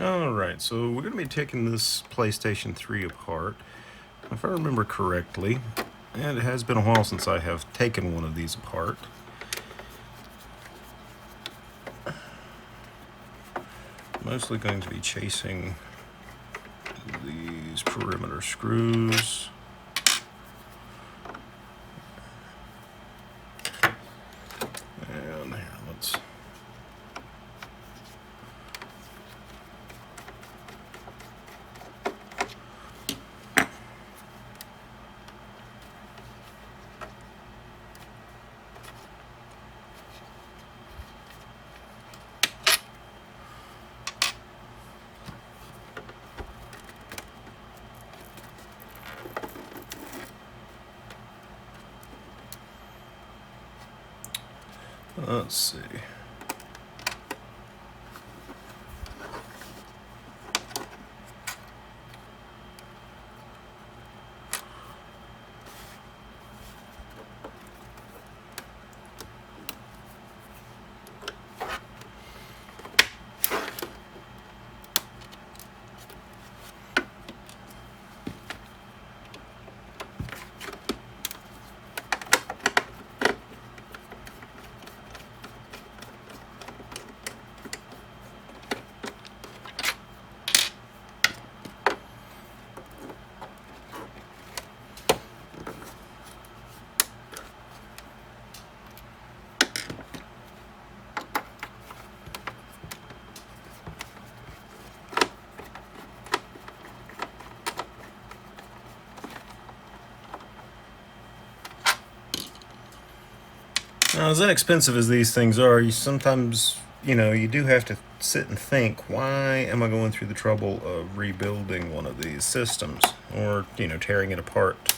Alright, so we're going to be taking this PlayStation 3 apart. If I remember correctly, and it has been a while since I have taken one of these apart. Mostly going to be chasing these perimeter screws. And here, let's... Let's see. Now, as inexpensive as these things are, you sometimes, you do have to sit and think, why am I going through the trouble of rebuilding one of these systems? Or, tearing it apart.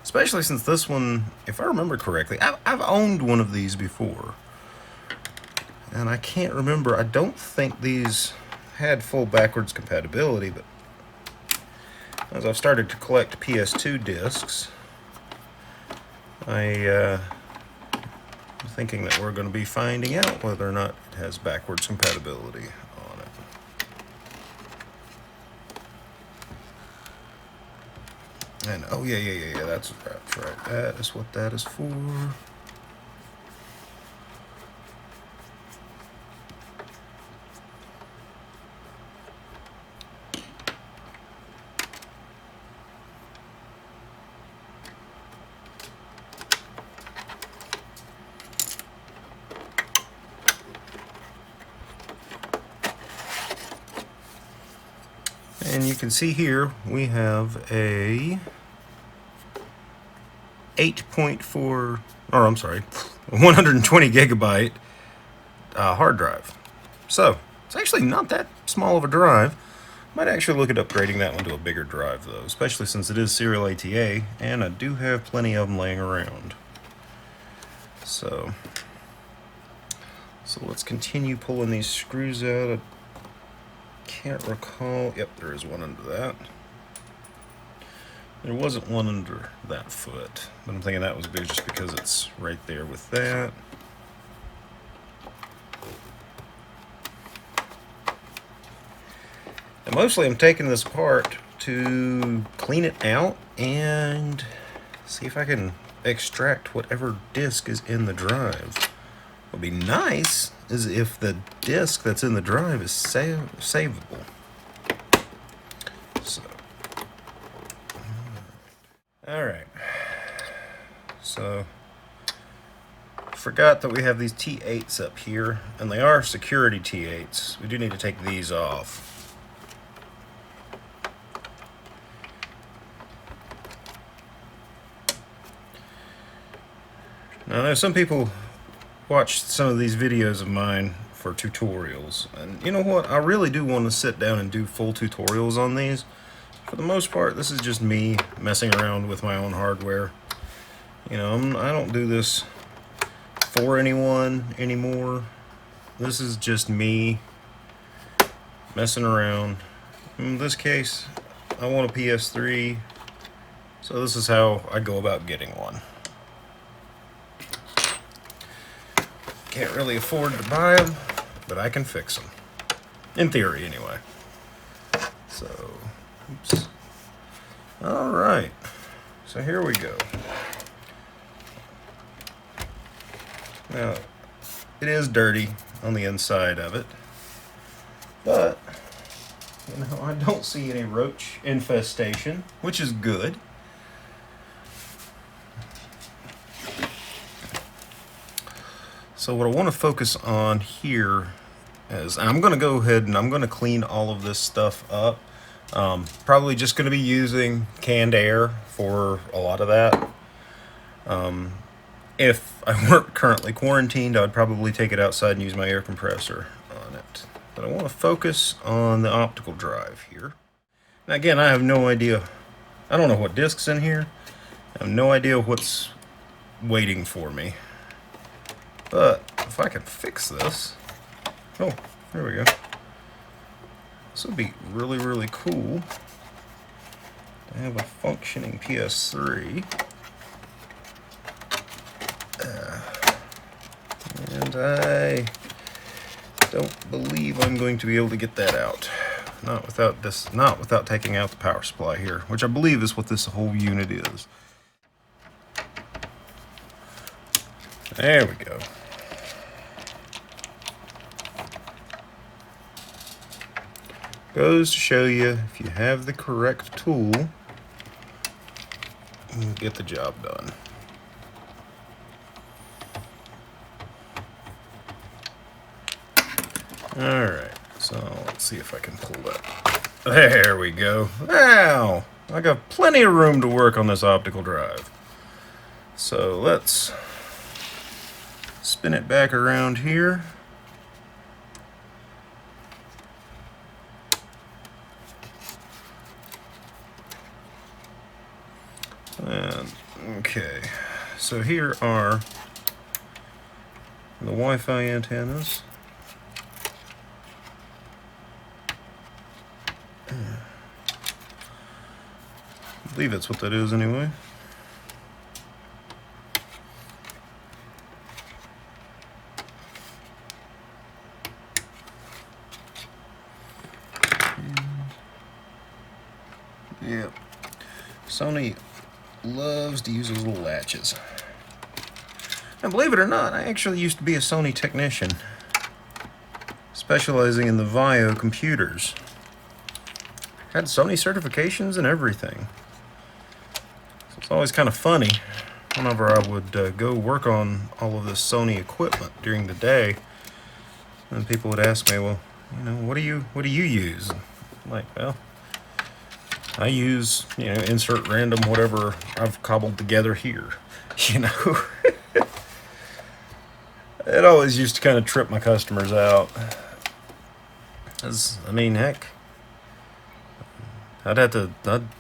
Especially since this one, if I remember correctly, I've owned one of these before. And I can't remember, I don't think these had full backwards compatibility, but as I've started to collect PS2 discs, I'm thinking that we're going to be finding out whether or not it has backwards compatibility on it. And oh yeah, that's right. That is what that is for. And you can see here we have a 120 gigabyte hard drive. So it's actually not that small of a drive. Might actually look at upgrading that one to a bigger drive though, especially since it is serial ATA, and I do have plenty of them laying around. So let's continue pulling these screws out. I can't recall. Yep, there is one under that. There wasn't one under that foot, but I'm thinking that was big just because it's right there with that. And mostly I'm taking this apart to clean it out and see if I can extract whatever disk is in the drive. What would be nice is if the disk that's in the drive is savable. So, alright. So, forgot that we have these T8s up here, and they are security T8s. We do need to take these off. Now, I know some people watch some of these videos of mine for tutorials, and you know what? I really do want to sit down and do full tutorials on these. For the most part, this is just me messing around with my own hardware. I don't do this for anyone anymore. This is just me messing around. In this case, I want a PS3, so this is how I go about getting one. Can't really afford to buy them, but I can fix them. In theory, anyway. So, oops. Alright. So here we go. Now, it is dirty on the inside of it. But, you know, I don't see any roach infestation, which is good. So what I want to focus on here is, I'm going to go ahead and I'm going to clean all of this stuff up. Probably just going to be using canned air for a lot of that. If I weren't currently quarantined, I would probably take it outside and use my air compressor on it. But I want to focus on the optical drive here. Now again, I have no idea. I don't know what disk's in here. I have no idea what's waiting for me. But if I can fix this, oh, there we go. This would be really, really cool to have a functioning PS3. And I don't believe I'm going to be able to get that out. Not without taking out the power supply here, which I believe is what this whole unit is. There we go. Goes to show you, if you have the correct tool, you get the job done. Alright, so let's see if I can pull that. There we go. Now, I got plenty of room to work on this optical drive. So let's spin it back around here. And, okay, so here are the Wi-Fi antennas. I believe that's what that is anyway. Yep. Sony loves to use those little latches. And believe it or not, I actually used to be a Sony technician, specializing in the VAIO computers. Had Sony certifications and everything. So it's always kind of funny whenever I would go work on all of this Sony equipment during the day, and people would ask me, well, you know, what do you use? I'm like, well, I use, you know, insert random whatever I've cobbled together here, you know. It always used to kind of trip my customers out. I mean, heck, I'd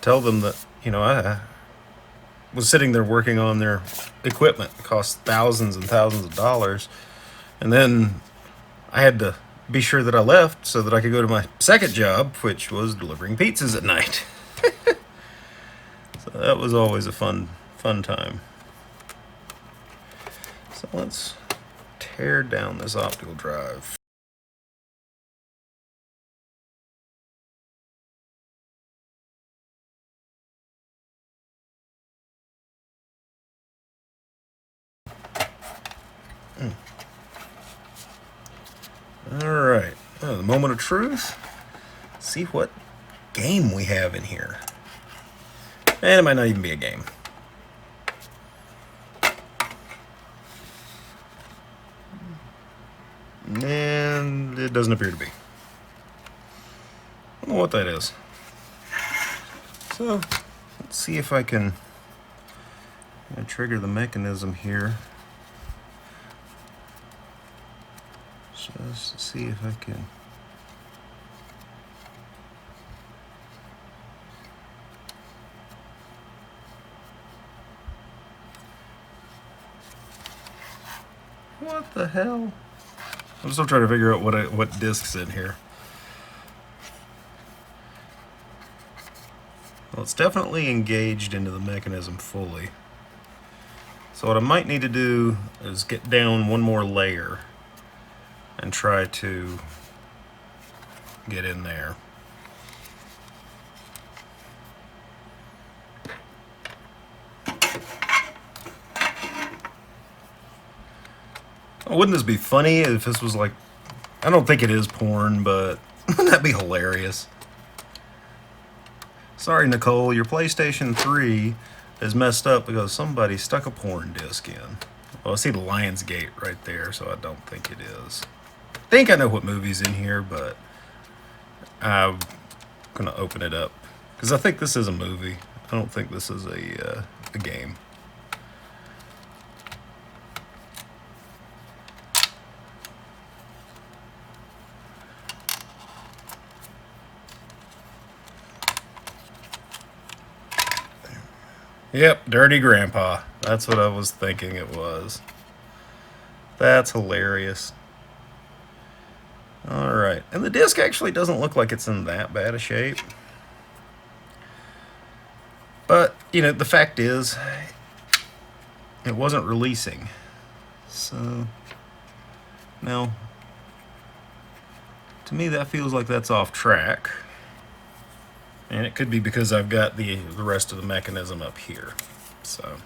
tell them that, you know, I was sitting there working on their equipment. It cost thousands and thousands of dollars. And then I had to be sure that I left so that I could go to my second job, which was delivering pizzas at night. So that was always a fun time. So let's tear down this optical drive. Alright, the moment of truth. See what game we have in here. And it might not even be a game. And it doesn't appear to be. I don't know what that is. So, let's see if I can trigger the mechanism here. Just to see if I can. What the hell? I'm still trying to figure out what disc's in here. Well, it's definitely engaged into the mechanism fully. So what I might need to do is get down one more layer and try to get in there. Oh, wouldn't this be funny if this was like, I don't think it is porn, but wouldn't that be hilarious? Sorry, Nicole, your PlayStation 3 is messed up because somebody stuck a porn disc in. Well, I see the Lion's Gate right there, so I don't think it is. I think I know what movie's in here, but I'm going to open it up because I think this is a movie. I don't think this is a game. Yep, Dirty Grandpa. That's what I was thinking it was. That's hilarious. Alright, and the disc actually doesn't look like it's in that bad a shape. But, you know, the fact is, it wasn't releasing. So, now, to me that feels like that's off track. And it could be because I've got the rest of the mechanism up here. So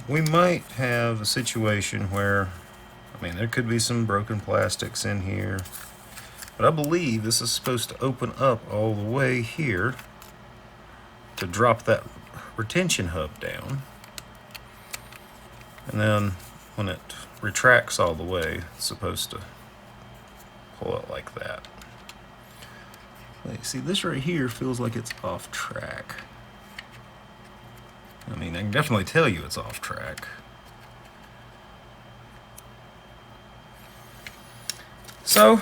we might have a situation where, I mean, there could be some broken plastics in here, but I believe this is supposed to open up all the way here to drop that retention hub down. And then when it retracts all the way, it's supposed to pull it like that. See, this right here feels like it's off track. I mean, I can definitely tell you it's off track. So,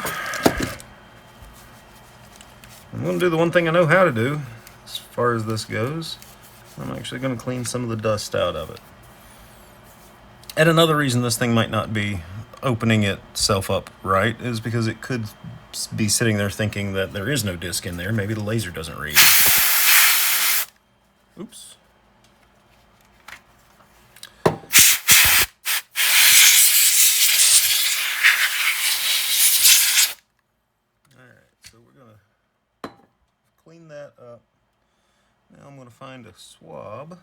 I'm going to do the one thing I know how to do as far as this goes. I'm actually going to clean some of the dust out of it. And another reason this thing might not be opening itself up right is because it could be sitting there thinking that there is no disc in there. Maybe the laser doesn't read. Oops. Clean that up. Now I'm going to find a swab,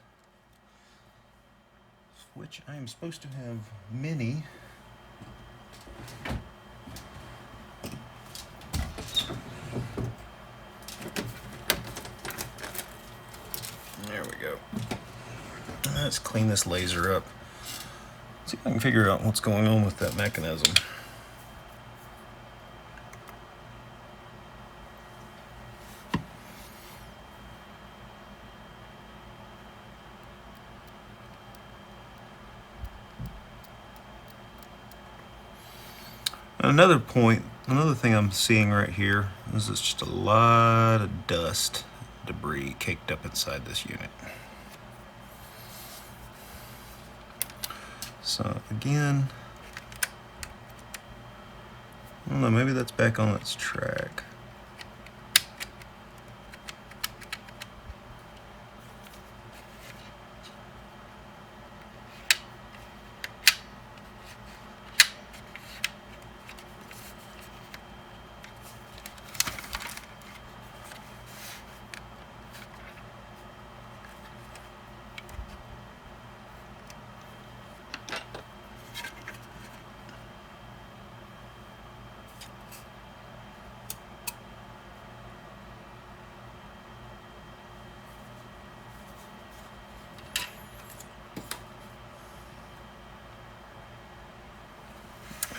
which I am supposed to have many. There we go. Let's clean this laser up. See if I can figure out what's going on with that mechanism. Another thing I'm seeing right here is it's just a lot of dust, debris caked up inside this unit. So again, I don't know, maybe that's back on its track.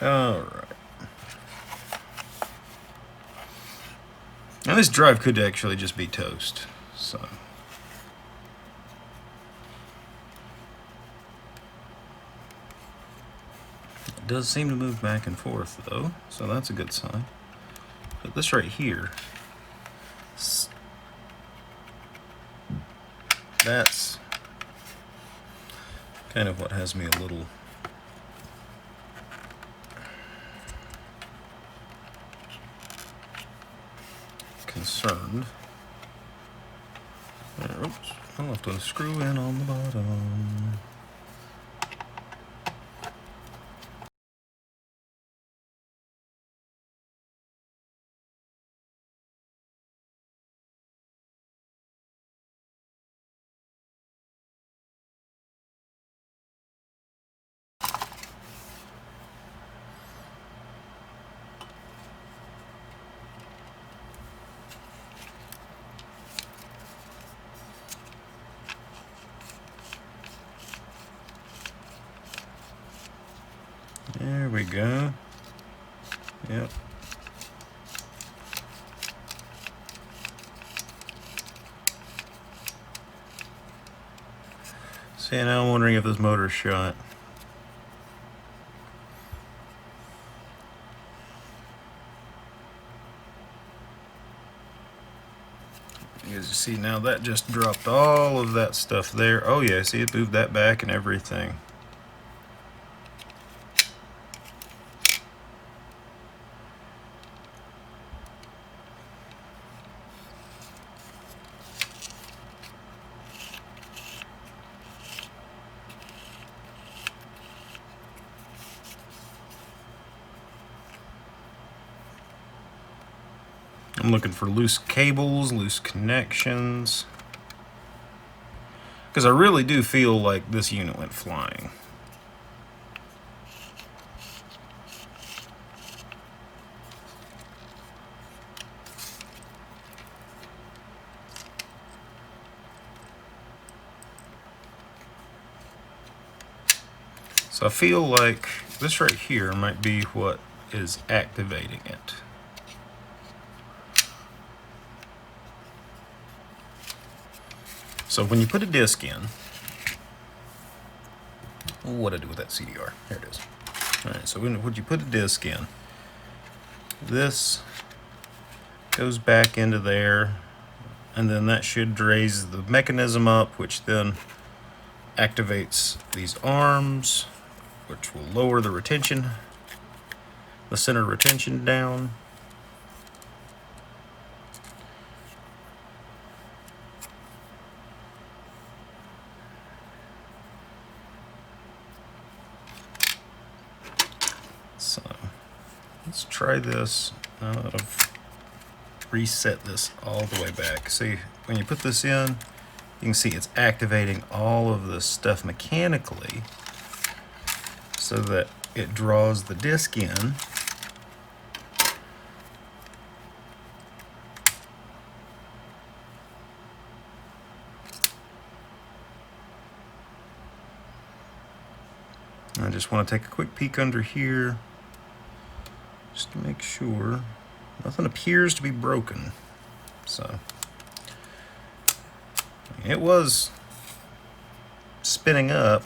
Alright. Now this drive could actually just be toast, so. It does seem to move back and forth though, so that's a good sign. But this right here, that's kind of what has me a little concerned. Oops, I'll have to screw in on the bottom. There we go. Yep. See, now I'm wondering if this motor's shot. As you see now, that just dropped all of that stuff there. Oh yeah, see, it moved that back and everything. I'm looking for loose cables, loose connections, because I really do feel like this unit went flying. So I feel like this right here might be what is activating it. So when you put a disc in, what I do with that CDR? There it is. All right, so when you put a disc in, this goes back into there, and then that should raise the mechanism up, which then activates these arms, which will lower the retention, the center retention down. So let's try this. Now that I've reset this all the way back. See, when you put this in, you can see it's activating all of this stuff mechanically so that it draws the disc in. I just want to take a quick peek under here just to make sure nothing appears to be broken. So it was spinning up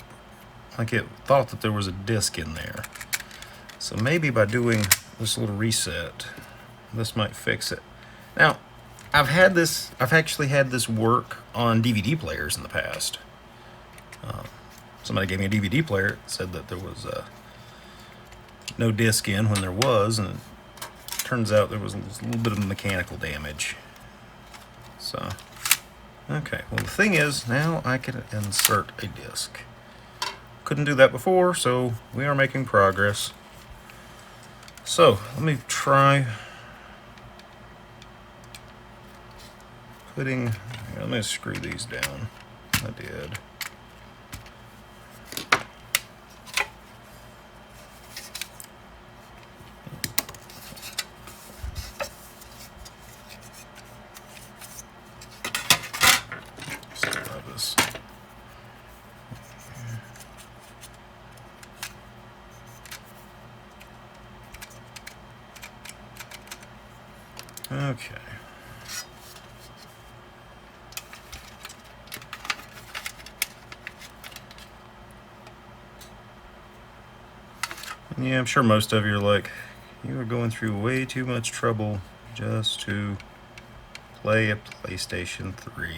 like it thought that there was a disc in there. So maybe by doing this little reset, this might fix it. Now, I've actually had this work on DVD players in the past. Somebody gave me a DVD player, it said that there was no disc in when there was, and it turns out there was a little bit of mechanical damage. So, okay, well the thing is, now I can insert a disc. Couldn't do that before, so we are making progress. So, let me try putting, let me screw these down. I did. Okay. Yeah, I'm sure most of you are like, you are going through way too much trouble just to play a PlayStation 3.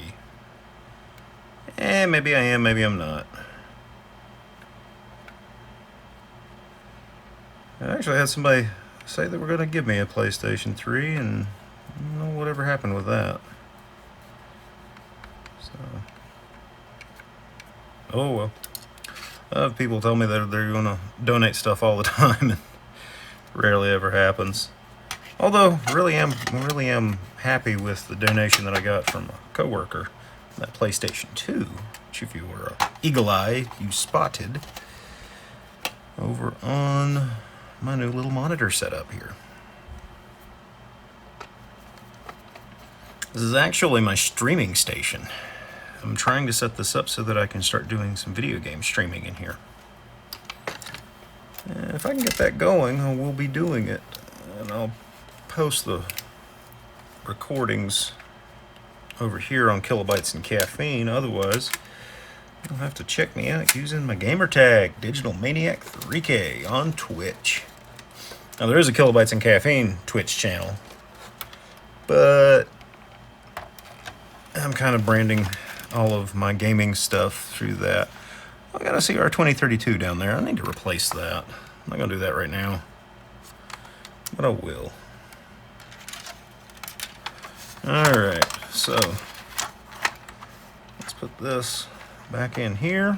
Maybe I am, maybe I'm not. I actually had somebody say they were going to give me a PlayStation 3, and I don't know whatever happened with that. So, oh well. People tell me that they're going to donate stuff all the time, and rarely ever happens. Although, really am happy with the donation that I got from a coworker, that PlayStation 2, which if you were an eagle eye, you spotted over on my new little monitor setup here. This is actually my streaming station. I'm trying to set this up so that I can start doing some video game streaming in here. And if I can get that going, I will be doing it. And I'll post the recordings over here on Kilobytes and Caffeine. Otherwise, you'll have to check me out using my gamer tag, Digital Maniac 3K, on Twitch. Now, there is a Kilobytes and Caffeine Twitch channel, but I'm kind of branding all of my gaming stuff through that. I got a CR2032 down there. I need to replace that. I'm not going to do that right now, but I will. Alright, so let's put this back in here.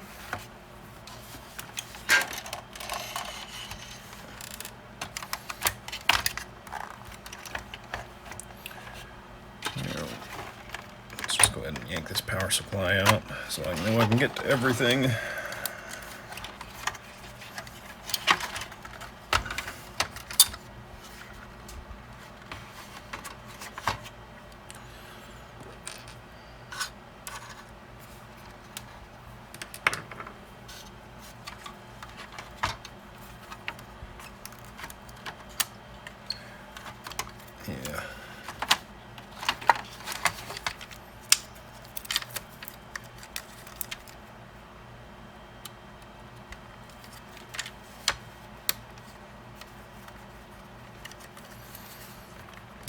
Let's just go ahead and yank this power supply out so I know I can get to everything. Yeah.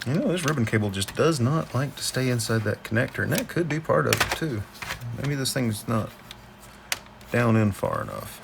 You know, this ribbon cable just does not like to stay inside that connector, and that could be part of it too. Maybe this thing's not down in far enough.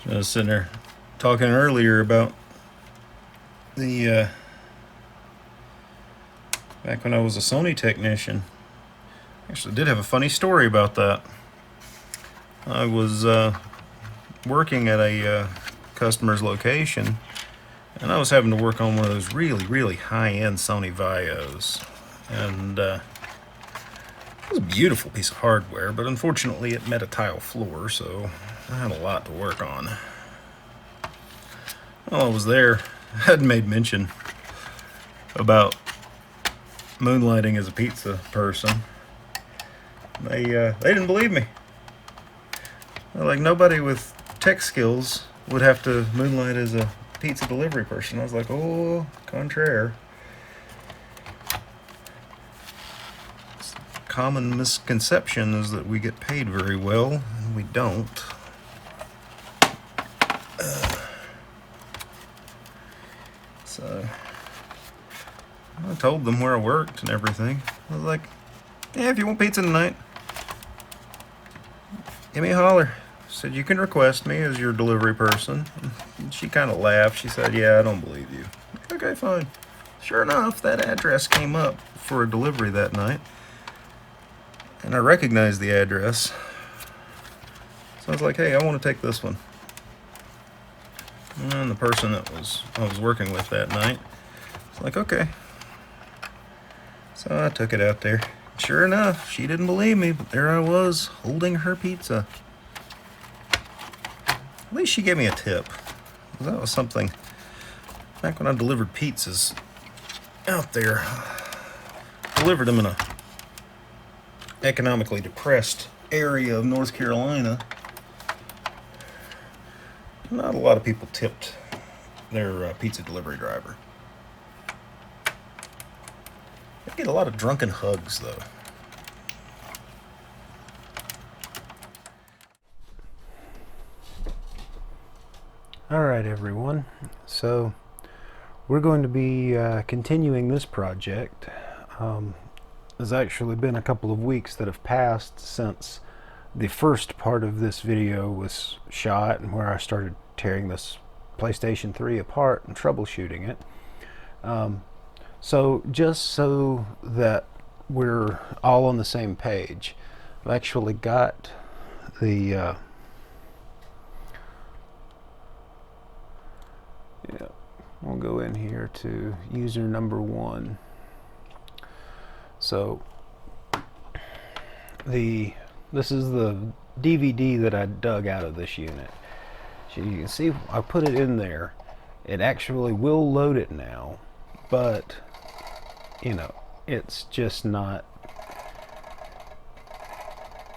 I was sitting there talking earlier about the back when I was a Sony technician. Actually, did have a funny story about that. I was working at a customer's location, and I was having to work on one of those really high-end Sony Vios, and it was a beautiful piece of hardware, but unfortunately it met a tile floor, so I had a lot to work on. While I was there, I had made mention about moonlighting as a pizza person. They didn't believe me. They're like, nobody with tech skills would have to moonlight as a pizza delivery person. I was like, oh, contraire. Common misconception is that we get paid very well, and we don't. So I told them where I worked and everything. I was like, yeah, if you want pizza tonight, give me a holler. Said, you can request me as your delivery person. And she kind of laughed. She said, yeah, I don't believe you. Okay, fine. Sure enough, that address came up for a delivery that night. And I recognized the address. So I was like, hey, I want to take this one. And the person that I was working with that night was like, okay. So I took it out there. Sure enough, she didn't believe me, but there I was, holding her pizza. At least she gave me a tip. That was something, back when I delivered pizzas out there, delivered them in a economically depressed area of North Carolina. Not a lot of people tipped their pizza delivery driver. They get a lot of drunken hugs, though. Alright everyone, so we're going to be continuing this project. There's actually been a couple of weeks that have passed since the first part of this video was shot, and where I started tearing this PlayStation 3 apart and troubleshooting it. So just so that we're all on the same page, I've actually got the yeah, we'll go in here to user number 1. So this is the DVD that I dug out of this unit. So you can see I put it in there. It actually will load it now, but you know, it's just not.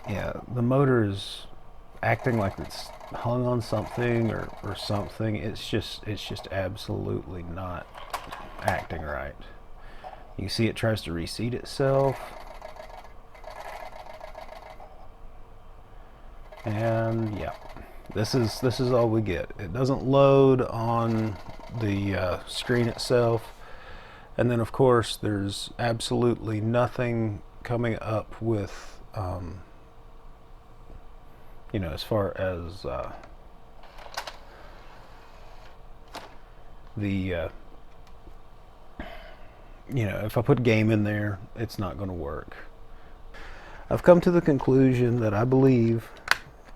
Yeah, the motor is acting like it's hung on something or something. It's just absolutely not acting right. You can see it tries to reseat itself, and yeah, this is all we get. It doesn't load on the screen itself, and then of course there's absolutely nothing coming up with you know, as far as the you know, if I put game in there, it's not going to work. I've come to the conclusion that I believe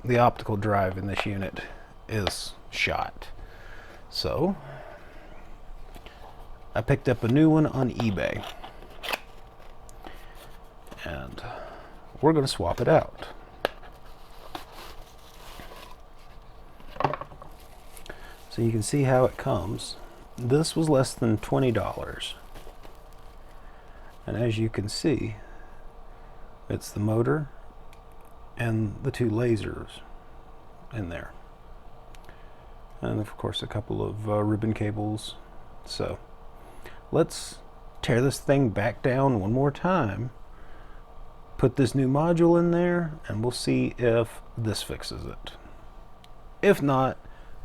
the optical drive in this unit is shot. So I picked up a new one on eBay, and we're going to swap it out. So you can see how it comes. This was less than $20. And as you can see, it's the motor and the 2 lasers in there. And of course a couple of ribbon cables. So let's tear this thing back down one more time, put this new module in there, and we'll see if this fixes it. If not,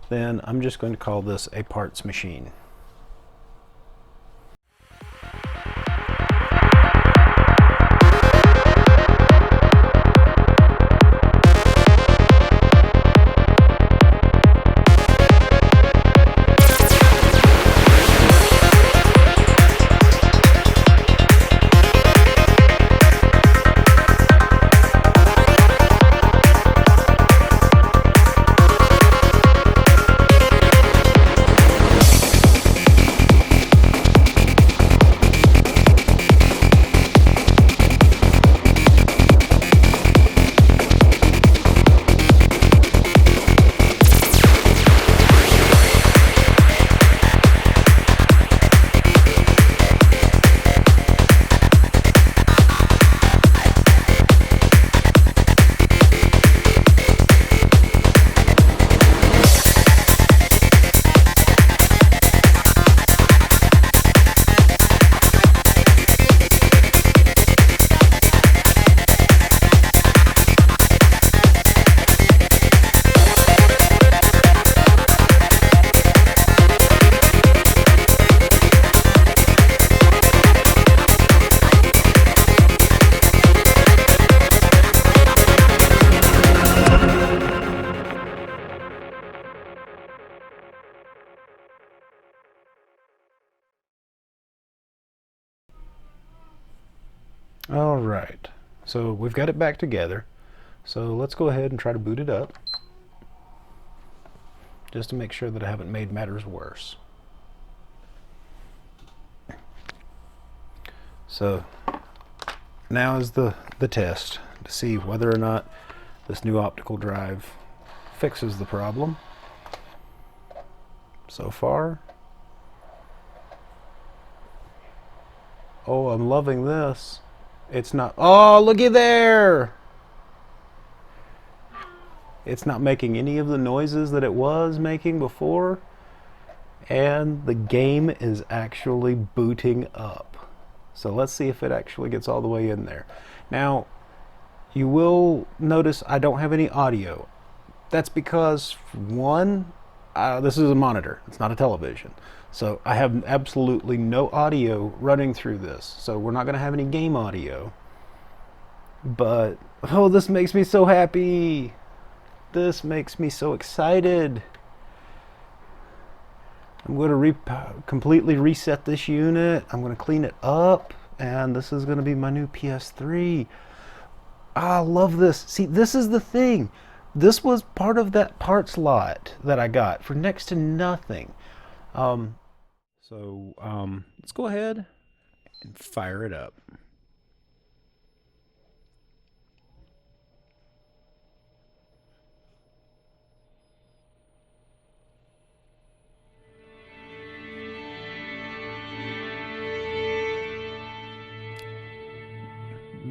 then I'm just going to call this a parts machine. All right, so we've got it back together. So let's go ahead and try to boot it up, just to make sure that I haven't made matters worse. So now is the test to see whether or not this new optical drive fixes the problem. So far, oh, I'm loving this. It's not, oh, looky there! It's not making any of the noises that it was making before, and the game is actually booting up. So let's see if it actually gets all the way in there. Now, you will notice I don't have any audio. That's because, one, this is a monitor. It's not a television. So I have absolutely no audio running through this. So we're not going to have any game audio. But, oh, this makes me so happy. This makes me so excited. I'm going to completely reset this unit. I'm going to clean it up. And this is going to be my new PS3. I love this. See, this is the thing. This was part of that parts lot that I got for next to nothing. Let's go ahead and fire it up.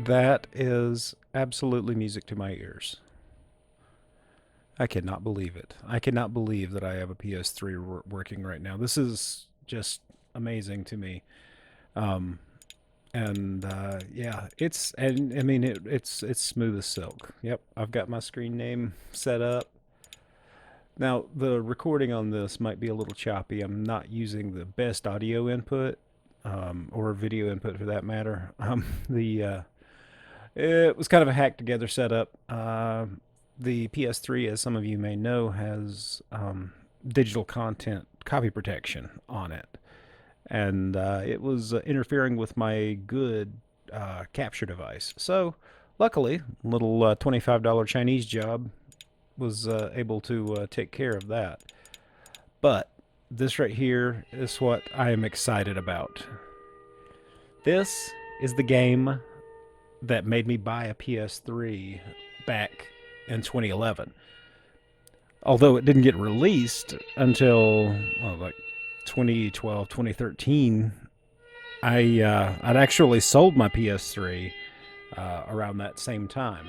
That is absolutely music to my ears. I cannot believe it. I cannot believe that I have a PS3 working right now. This is just amazing to me. Yeah, it's and I mean it's smooth as silk. Yep, I've got my screen name set up. Now the recording on this might be a little choppy. I'm not using the best audio input, or video input for that matter. It was kind of a hacked together setup. The PS3, as some of you may know, has digital content copy protection on it. And it was interfering with my good capture device. So, luckily, a little $25 Chinese job was able to take care of that. But this right here is what I am excited about. This is the game that made me buy a PS3 back in 2011. Although it didn't get released until like 2012, 2013, I'd actually sold my PS3 around that same time,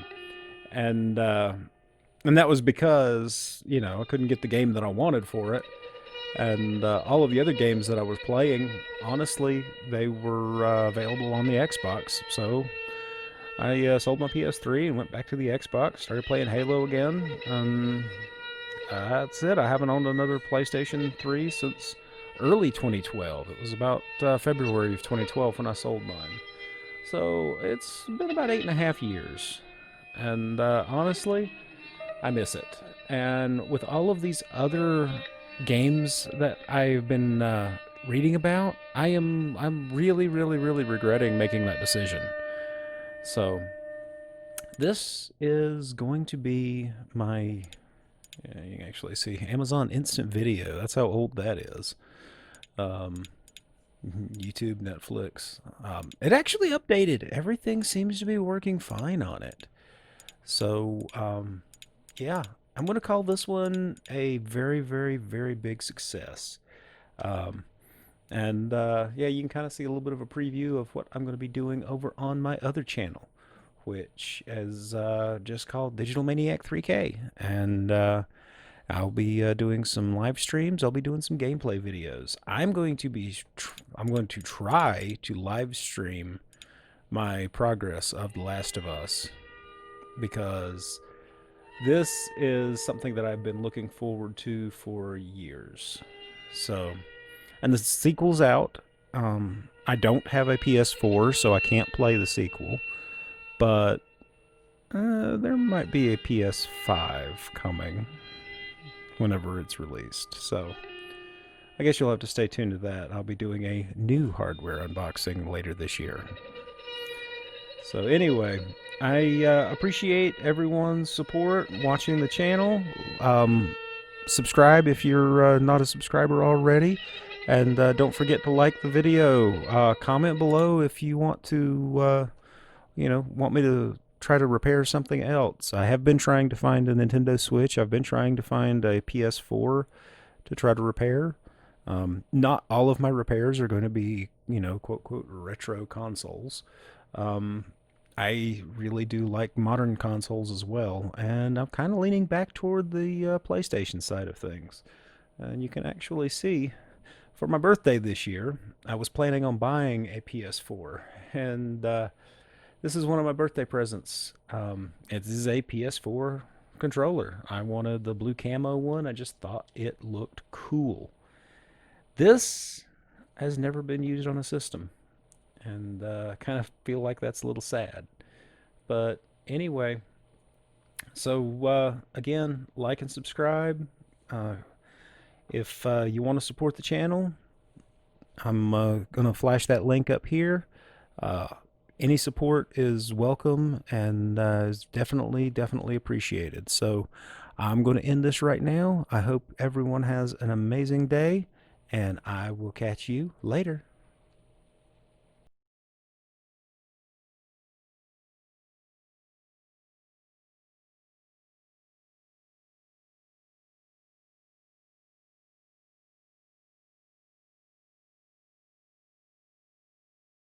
and that was because I couldn't get the game that I wanted for it, and all of the other games that I was playing, honestly, they were available on the Xbox. So I sold my PS3 and went back to the Xbox, started playing Halo again. That's it. I haven't owned another PlayStation 3 since early 2012. It was about February of 2012 when I sold mine. So it's been about 8.5 years. And honestly, I miss it. And with all of these other games that I've been reading about, I'm really, really, really regretting making that decision. So this is going to be my, you can actually see Amazon Instant Video. That's how old that is. YouTube, Netflix. It actually updated. Everything seems to be working fine on it. So, yeah, I'm going to call this one a very, very, very big success. Yeah, you can kind of see a little bit of a preview of what I'm going to be doing over on my other channel, which is just called Digital Maniac 3K. And I'll be doing some live streams. I'll be doing some gameplay videos. I'm going to try to live stream my progress of The Last of Us, because this is something that I've been looking forward to for years. So, and the sequel's out. I don't have a PS4, so I can't play the sequel, but there might be a PS5 coming whenever it's released. So I guess you'll have to stay tuned to that. I'll be doing a new hardware unboxing later this year. So anyway, I appreciate everyone's support watching the channel. Subscribe if you're not a subscriber already. And don't forget to like the video. Comment below if you want to, want me to try to repair something else. I have been trying to find a Nintendo Switch. I've been trying to find a PS4 to try to repair. Not all of my repairs are going to be, quote, quote, retro consoles. I really do like modern consoles as well, and I'm kind of leaning back toward the PlayStation side of things. And you can actually see, for my birthday this year, I was planning on buying a PS4, and this is one of my birthday presents. It is a PS4 controller. I wanted the blue camo one. I just thought it looked cool. This has never been used on a system, and kind of feel like that's a little sad. But anyway, so again, like and subscribe. If you want to support the channel, I'm going to flash that link up here. Any support is welcome and is definitely appreciated. So I'm going to end this right now. I hope everyone has an amazing day, and I will catch you later.